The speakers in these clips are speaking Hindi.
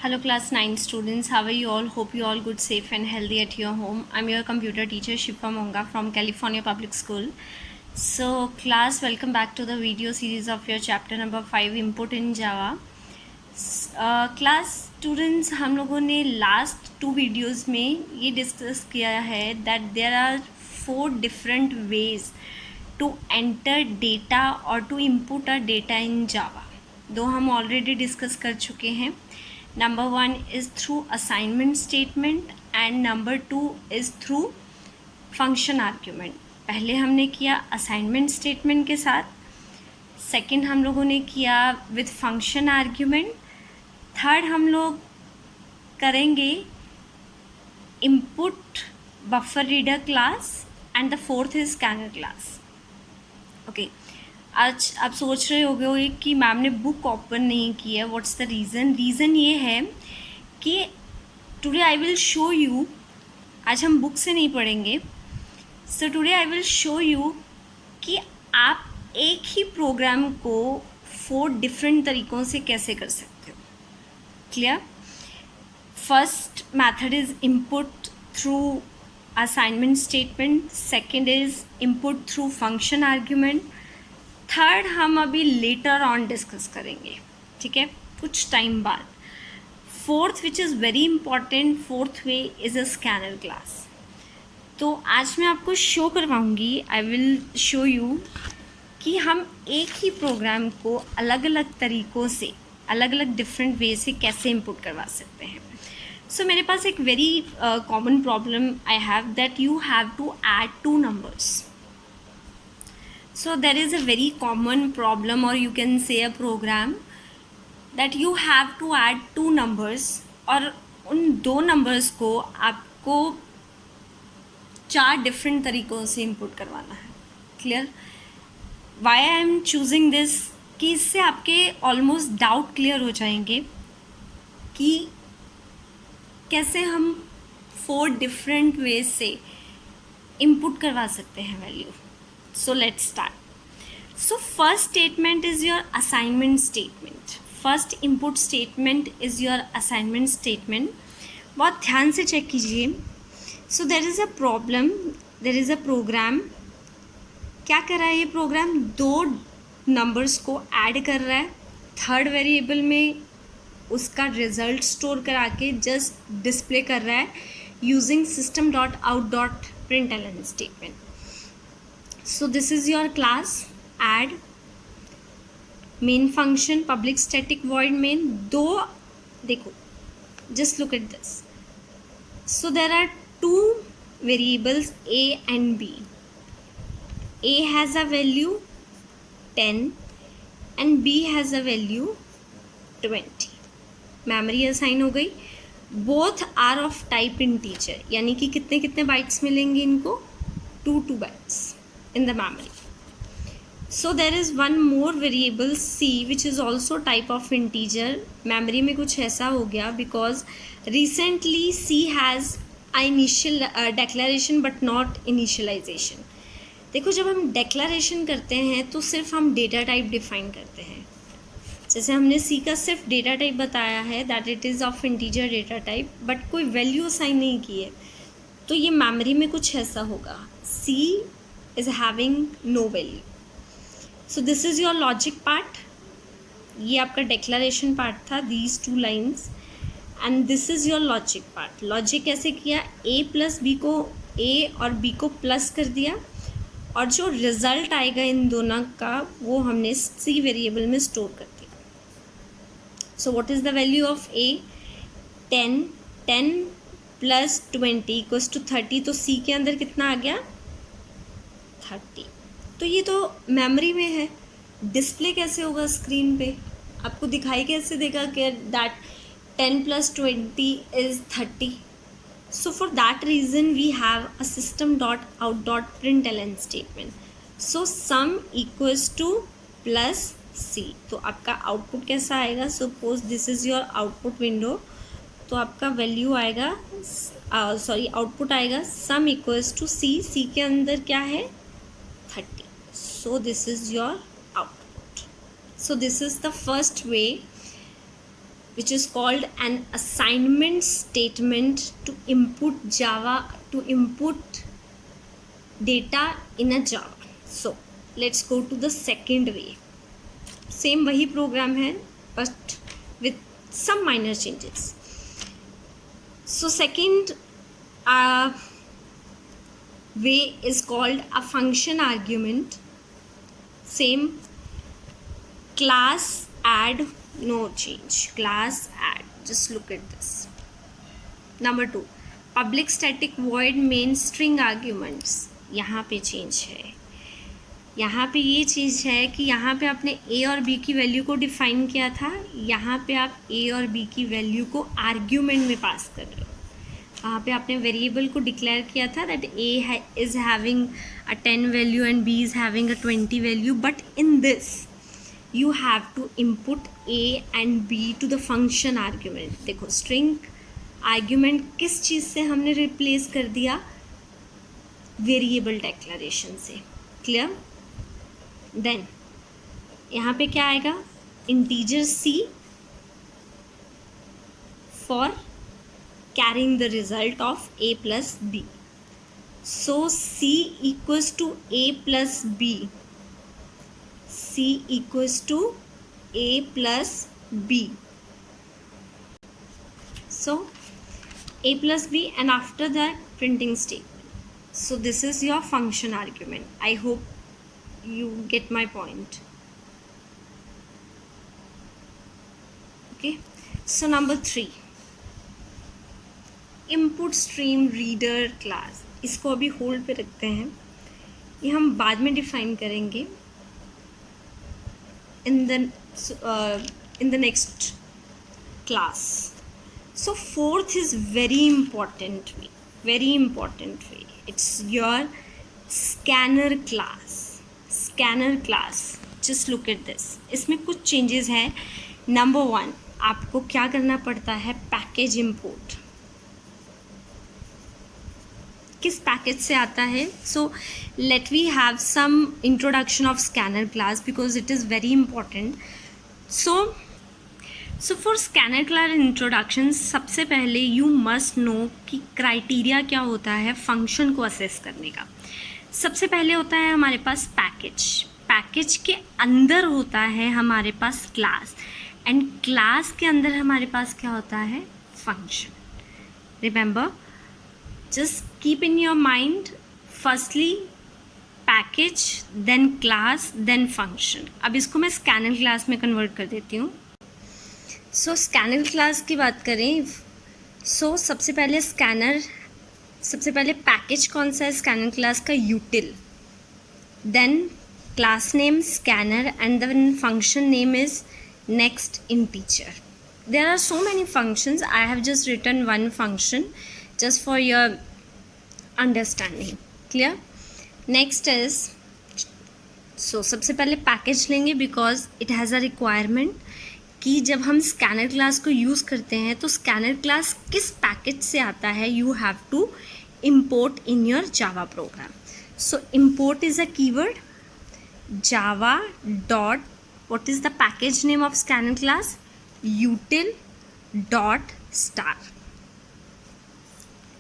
Hello class 9 students, how are you all? Hope you all good, safe and healthy at your home. I'm your computer teacher Shifa Monga from California Public School. So class, welcome back to the video series of your chapter number 5 Input in Java. Class students, हम लोगों ने लास्ट 2 वीडियोस में ये डिस्कस किया है that there are 4 different ways to enter data और to input a data in Java. दो हम ऑलरेडी डिस्कस कर चुके हैं. Number 1 is through assignment statement and number 2 is through function argument. पहले हमने किया असाइनमेंट स्टेटमेंट के साथ, सेकंड हम लोगों ने किया विद फंक्शन आर्ग्यूमेंट, थर्ड हम लोग करेंगे input buffer reader class and the fourth is scanner class. Okay, आज आप सोच रहे होगे कि मैम ने बुक ओपन नहीं की है. What's the reason? रीज़न ये है कि today I will show you, आज हम बुक से नहीं पढ़ेंगे. So today I will show you कि आप एक ही प्रोग्राम को 4 डिफरेंट तरीक़ों से कैसे कर सकते हो. Clear? First method is input through assignment statement, second is input through function argument, third हम अभी लेटर ऑन डिस्कस करेंगे, ठीक है, कुछ टाइम बाद. Fourth which is very important, fourth way is a scanner class. तो आज मैं आपको शो करवाऊँगी, आई विल शो यू कि हम एक ही प्रोग्राम को अलग अलग तरीक़ों से, अलग अलग डिफरेंट वे से कैसे इनपुट करवा सकते हैं. सो मेरे पास एक very common problem I have that you have to add 2 numbers. So there is a very common problem, or you can say a program, that you have to add 2 numbers और उन 2 numbers को आपको 4 डिफरेंट तरीक़ों से इनपुट करवाना है. Clear? Why I am choosing this, कि इससे आपके ऑलमोस्ट डाउट क्लियर हो जाएंगे कि कैसे हम 4 डिफरेंट वेज से इनपुट करवा सकते हैं value. So let's start. So first statement is your assignment statement. First input statement is your assignment statement. बहुत ध्यान से चेक कीजिए. So there is a problem, there is a program. क्या कर रहा है ये प्रोग्राम? 2 नंबर्स को ऐड कर रहा है. थर्ड वेरिएबल में उसका रिजल्ट स्टोर करा के जस्ट डिस्प्ले कर रहा है using system.out.println statement. So this is your class add main function public static void main. दो देखो, just look at this. So there are 2 variables a and b. A has a value 10 and b has a value 20. Memory assign हो गई. Both are of type integer, यानी कि कितने कितने बाइट्स मिलेंगे इनको? 2 bytes in the memory. So there is one more variable c which is also type of integer. memory में कुछ ऐसा हो गया because recently c has initial declaration but not initialization. देखो, जब हम declaration करते हैं तो सिर्फ हम डेटा टाइप डिफाइन करते हैं. जैसे हमने c का सिर्फ डेटा टाइप बताया है that it is of integer data type, but कोई वैल्यू असाइन नहीं की है. तो ये मेमोरी में कुछ ऐसा होगा, c is having no value. So this is your logic part. ये आपका declaration part था, these 2 lines, and this is your logic part. logic कैसे किया? a plus b को a और b को प्लस कर दिया और जो रिज़ल्ट आएगा इन दोनों का वो हमने c वेरिएबल में स्टोर कर दिया. So what is the value of a? 10 plus 20 equals to 30. तो c के अंदर कितना आ गया? 30. तो ये तो मेमोरी में है. डिस्प्ले कैसे होगा स्क्रीन पे? आपको दिखाई कैसे देगा कि that 10 plus 20 is 30? So for that reason we have a system.out.println statement. So sum equals to plus C. तो आपका आउटपुट कैसा आएगा? Suppose this is your output window. तो आपका वैल्यू आएगा, आउटपुट आएगा सम इक्वल्स टू सी. सी के अंदर क्या है? 30. So this is your output. So this is the first way which is called an assignment statement to input data in a Java. So let's go to the second way. Same वही program है but with some minor changes. So second way is called a function argument. Same class add, no change, class add, just look at this. Number 2, public static void main string arguments. यहाँ पे चेंज है, यहाँ पे ये चीज़ है कि यहाँ पे आपने a और b की वैल्यू को डिफाइन किया था, यहाँ पे आप a और b की वैल्यू को आर्ग्यूमेंट में पास कर रहे हो. वहाँ पे आपने वेरिएबल को डिक्लेयर किया था that a is having a 10 value and b is having a 20 value, but in this you have to input a and b to the function argument. देखो string argument किस चीज़ से हमने रिप्लेस कर दिया, वेरिएबल डेक्लेरेशन से. क्लियर? देन यहाँ पे क्या आएगा, integer c for carrying the result of a plus b. So c equals to a plus b. C equals to a plus b. So a plus b and after that printing statement. So this is your function argument. I hope you get my point. Okay. So number 3. Input stream reader class. इसको अभी होल्ड पे रखते हैं, ये हम बाद में डिफाइन करेंगे in the next class. So fourth is very important way. It's your scanner class. Just look at this. इसमें कुछ चेंजेस हैं. नंबर 1, आपको क्या करना पड़ता है, पैकेज इंपोर्ट. किस पैकेज से आता है? So let we have some introduction of scanner class because it is very important. So for scanner class introduction, सबसे पहले यू मस्ट नो कि क्राइटेरिया क्या होता है फंक्शन को असेस करने का. सबसे पहले होता है हमारे पास पैकेज के अंदर होता है हमारे पास क्लास, एंड क्लास के अंदर हमारे पास क्या होता है, function. Remember, just keep in your mind, firstly package, then class, then function. अब इसको मैं स्कैनर क्लास में कन्वर्ट कर देती हूँ. सो स्कैनर क्लास की बात करें, सो सबसे पहले पैकेज कौन सा है स्कैनर क्लास का, util. Then class name scanner and then function name is next integer. There are so many functions. I have just written one function just for your understanding. Clear? Next is, so सबसे पहले पैकेज लेंगे because it has a requirement कि जब हम स्कैनर क्लास को यूज़ करते हैं तो स्कैनर क्लास किस पैकेज से आता है, you have to import in your Java program. So import is a keyword. Java dot, what is the package name of scanner class? Util dot star.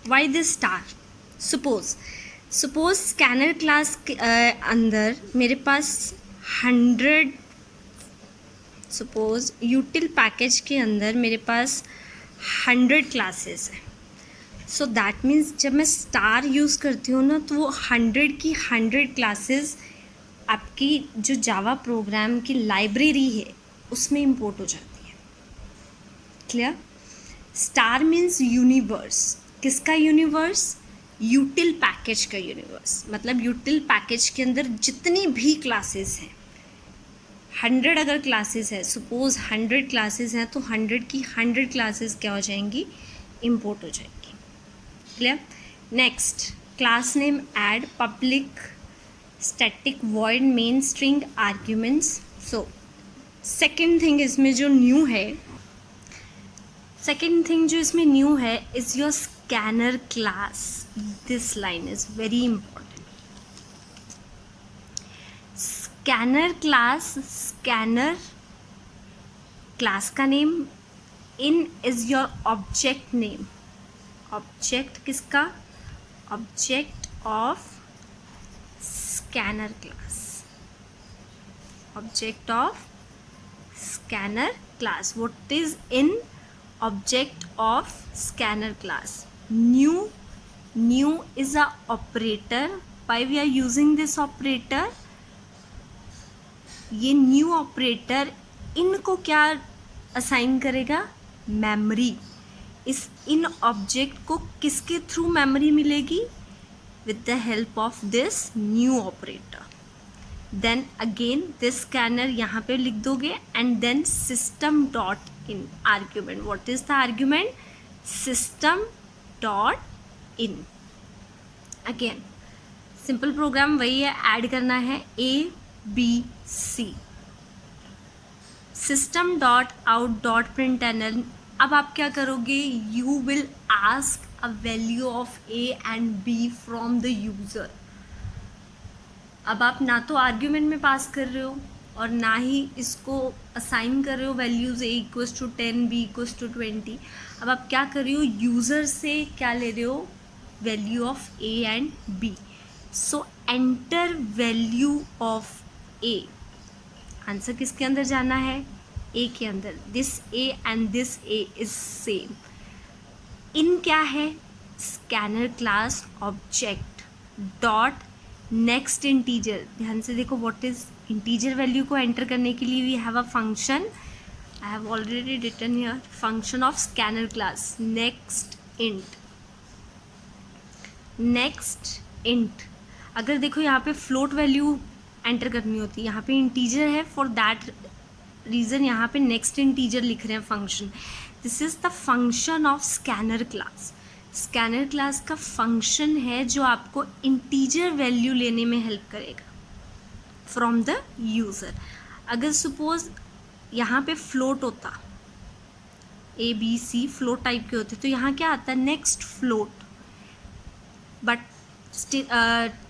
Why this star? Suppose scanner class के अंदर मेरे पास 100, सपोज यूटिल पैकेज के अंदर मेरे पास 100 क्लासेस है. सो दैट मीन्स जब मैं स्टार यूज़ करती हूँ ना, तो वो 100 की 100 क्लासेस आपकी जो जावा प्रोग्राम की लाइब्रेरी है उसमें इंपोर्ट हो जाती है. क्लियर? Star means universe. किसका यूनिवर्स? यूटिल पैकेज का यूनिवर्स. मतलब यूटिल पैकेज के अंदर जितनी भी क्लासेस हैं, 100 अगर क्लासेस है, सपोज 100 क्लासेस हैं, तो 100 की 100 क्लासेस क्या हो जाएंगी, इंपोर्ट हो जाएंगी. Clear? Next, class name add public static void main string arguments. So second thing इसमें जो न्यू है, is your scanner class. This line is very important. Scanner class का name in is your object name. Object किसका? Object of scanner class. Object of scanner class. What is in object of scanner class? New is a operator. Why we are using this operator? ये न्यू ऑपरेटर इनको क्या असाइन करेगा? मेमोरी. इस इन ऑब्जेक्ट को किसके थ्रू मेमोरी मिलेगी? With the help of this new operator. Then again this scanner यहाँ पे लिख दोगे and then system dot in argument. What is the argument? System dot in. Again simple program वही है, ऐड करना है A B C. System dot out dot println. अब आप क्या करोगे? You will ask a value of A and B from the user. अब आप ना तो आर्ग्यूमेंट में पास कर रहे हो और ना ही इसको असाइन कर रहे हो values A equals to 10 B equals to 20. अब आप क्या कर रहे हो? यूज़र से क्या ले रहे हो? Value of A and B. So enter value of A. Answer किसके अंदर जाना है? ए के अंदर. This A and this A is same. In क्या है? Scanner class object dot next integer. ध्यान से देखो, व्हाट इज इंटीजर वैल्यू को एंटर करने के लिए we have a function. I have already written here function of scanner class next int. Next int. अगर देखो यहाँ पे फ्लोट वैल्यू एंटर करनी होती है, यहाँ पे इंटीजर है. फॉर दैट रीज़न यहाँ पे नेक्स्ट इंटीजर लिख रहे हैं function. This is the function of scanner class. Scanner class का फंक्शन है जो आपको इंटीजर वैल्यू लेने में हेल्प करेगा फ्रॉम द यूज़र. अगर सपोज यहाँ पे फ्लोट होता, A B C float type के होते, तो यहाँ क्या आता? Next float. But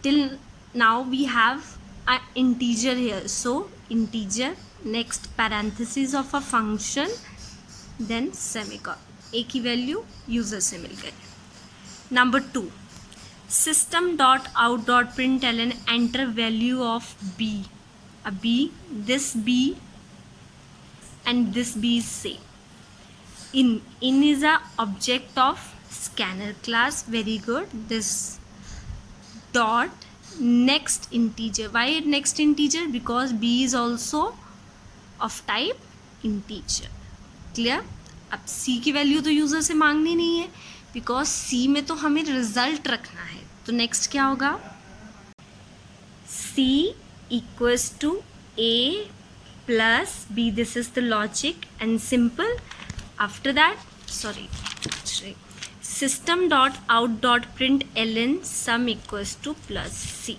till now we have a integer here. So integer next parenthesis of a function then semicolon. A की वैल्यू यूज़र से मिल गई. Number 2, system dot out dot println enter value of b. A b, this b and this b is same. In is a object of scanner class. Very good. This dot next integer. Why next integer? Because b is also of type integer. Clear? अब c की वैल्यू तो यूज़र से मांगनी नहीं है बिकॉज सी में तो हमें रिजल्ट रखना है. तो नेक्स्ट क्या होगा? C equals to A plus B. This is the logic and simple. After that system dot out dot print L N sum equals to plus C.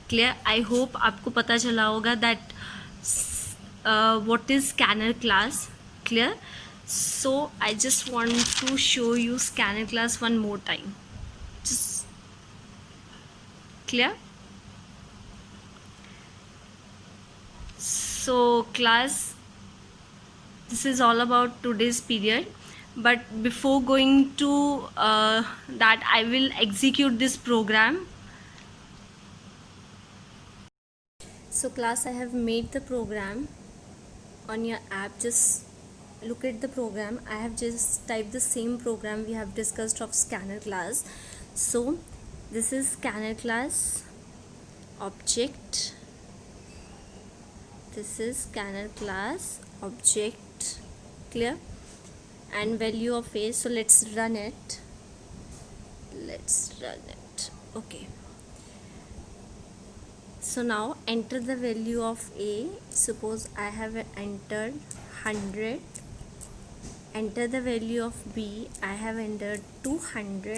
Clear? I hope आपको पता चला होगा that what is scanner class. Clear? So I just want to show you scanner class one more time. Just clear? So class, this is all about today's period. But before going to that, I will execute this program. So class, I have made the program on your app. Just look at the program. I have just typed the same program we have discussed of scanner class. So this is scanner class object. This is scanner class object. Clear? And value of a. So let's run it. Okay. So now enter the value of a. Suppose I have entered 100. Enter the value of b. I have entered 200.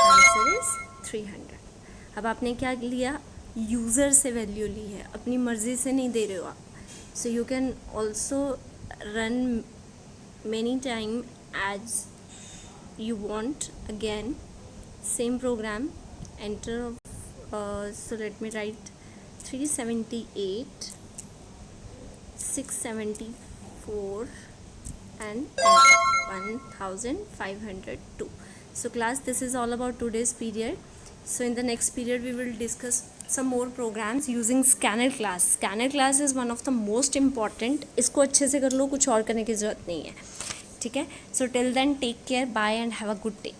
Answer is 300. अब आपने क्या लिया? यूज़र से वैल्यू ली है, अपनी मर्ज़ी से नहीं दे रहे हो आप. So you can also run many time as you want. Again same program, enter so let me write 378 674 and 1502. So class, this is all about today's period. So in the next period we will discuss some more programs using scanner class. Scanner class is one of the most important. इसको अच्छे से कर लो, कुछ और करने की ज़रूरत नहीं है, ठीक है. So till then, take care, bye and have a good day.